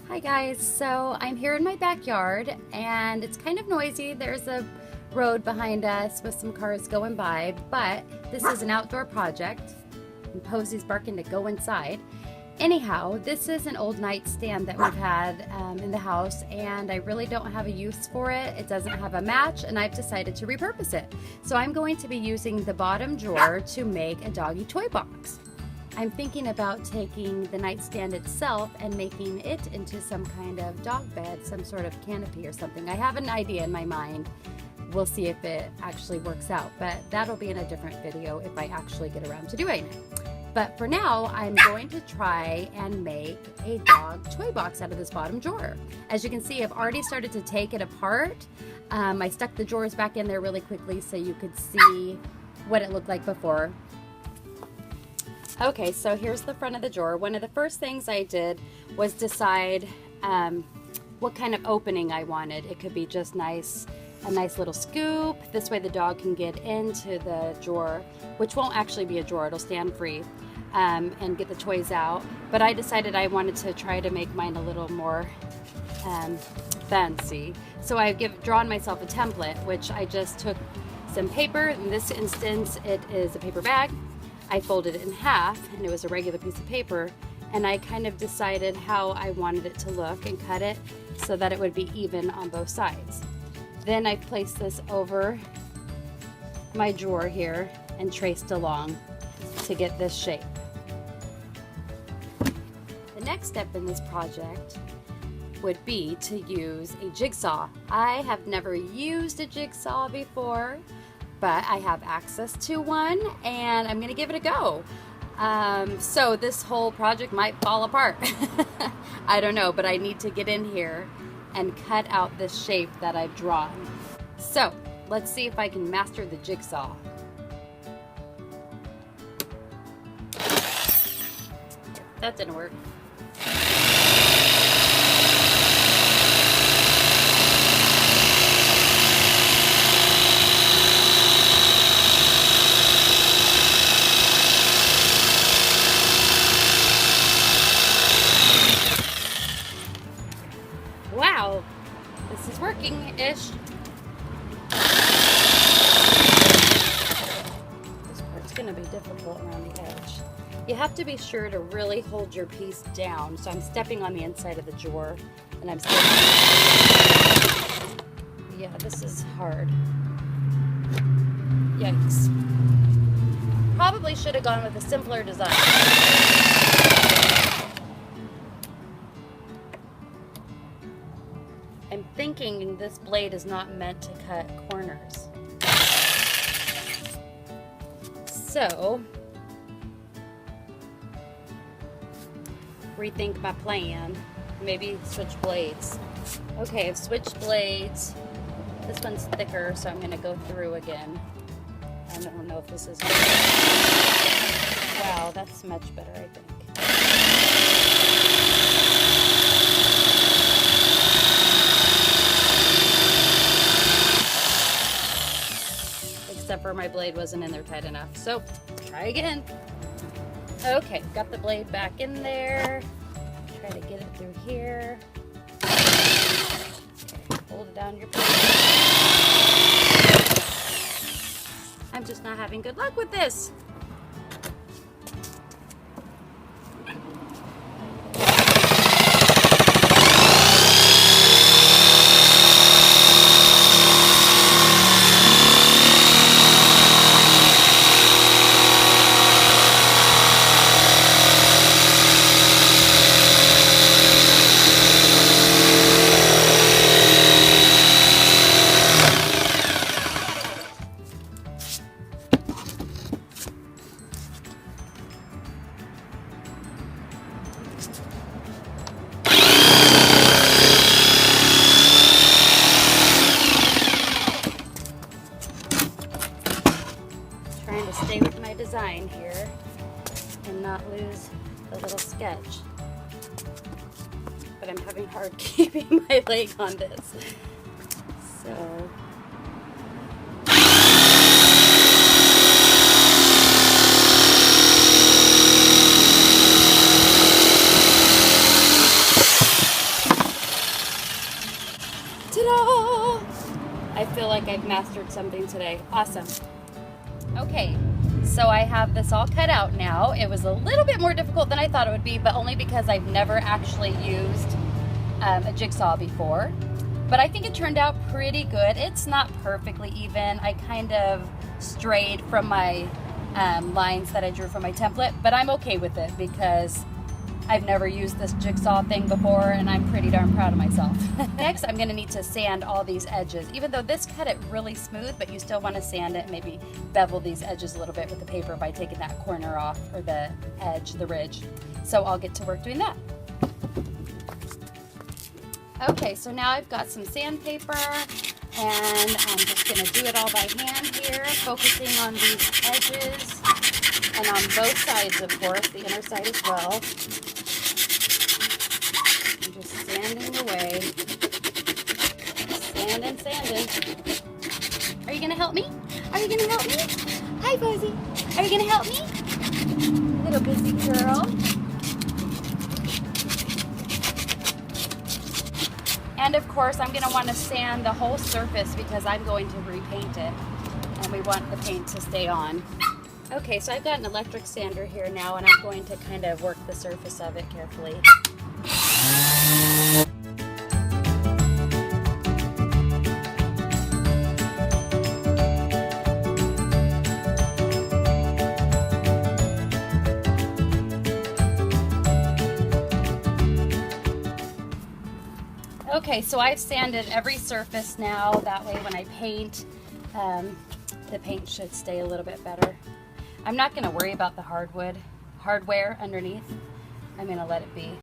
Hi guys, so I'm here in my backyard and it's kind of noisy. There's a road behind us with some cars going by, but this is an outdoor project and Posey's barking to go inside. Anyhow, this is an old nightstand that we've had in the house and I really don't have a use for it. It doesn't have a match and I've decided to repurpose it. So I'm going to be using the bottom drawer to make a doggy toy box. I'm thinking about taking the nightstand itself and making it into some kind of dog bed, some sort of canopy or something. I have an idea in my mind. We'll see if it actually works out, but that'll be in a different video if I actually get around to doing it. But for now, I'm going to try and make a dog toy box out of this bottom drawer. As you can see, I've already started to take it apart. I stuck the drawers back in there really quickly so you could see what it looked like before. Okay, so here's the front of the drawer. One of the first things I did was decide what kind of opening I wanted. It could be just a nice little scoop. This way the dog can get into the drawer, which won't actually be a drawer, it'll stand free, and get the toys out. But I decided I wanted to try to make mine a little more fancy. So I've drawn myself a template, which I just took some paper. In this instance, it is a paper bag. I folded it in half and it was a regular piece of paper, and I kind of decided how I wanted it to look and cut it so that it would be even on both sides. Then I placed this over my drawer here and traced along to get this shape. The next step in this project would be to use a jigsaw. I have never used a jigsaw before, but I have access to one and I'm gonna give it a go. So this whole project might fall apart. I don't know, but I need to get in here and cut out this shape that I've drawn. So let's see if I can master the jigsaw. That didn't work. Wow, this is working-ish. This part's gonna be difficult around the edge. You have to be sure to really hold your piece down. So I'm stepping on the inside of the drawer and I'm stepping. Yeah, this is hard. Yikes. Probably should have gone with a simpler design. I'm thinking this blade is not meant to cut corners. So, rethink my plan. Maybe switch blades. Okay, I've switched blades. This one's thicker, so I'm gonna go through again. I don't know if this is... Wow, that's much better, I think. Except for my blade wasn't in there tight enough. So, try again. Okay, got the blade back in there. Try to get it through here. Okay, hold it down your plate. I'm just not having good luck with this. Trying to stay with my design here and not lose the little sketch. But I'm having hard keeping my leg on this. So feel like I've mastered something today. Awesome. Okay, so I have this all cut out now. It was a little bit more difficult than I thought it would be, but only because I've never actually used a jigsaw before. But I think it turned out pretty good. It's not perfectly even. I kind of strayed from my lines that I drew from my template, but I'm okay with it because I've never used this jigsaw thing before and I'm pretty darn proud of myself. Next, I'm gonna need to sand all these edges. Even though this cut it really smooth, but you still wanna sand it, maybe bevel these edges a little bit with the paper by taking that corner off, or the edge, the ridge. So I'll get to work doing that. Okay, so now I've got some sandpaper and I'm just gonna do it all by hand here, focusing on these edges and on both sides, of course, the inner side as well. I'm just sanding away. Sanding, sanding. Are you gonna help me? Are you gonna help me? Hi, Posy. Are you gonna help me? Little busy girl. And of course, I'm gonna wanna sand the whole surface because I'm going to repaint it and we want the paint to stay on. Okay, so I've got an electric sander here now and I'm going to kind of work the surface of it carefully. Okay, so I've sanded every surface now. That way when I paint, the paint should stay a little bit better. I'm not gonna worry about the hardware underneath. I'm gonna let it be.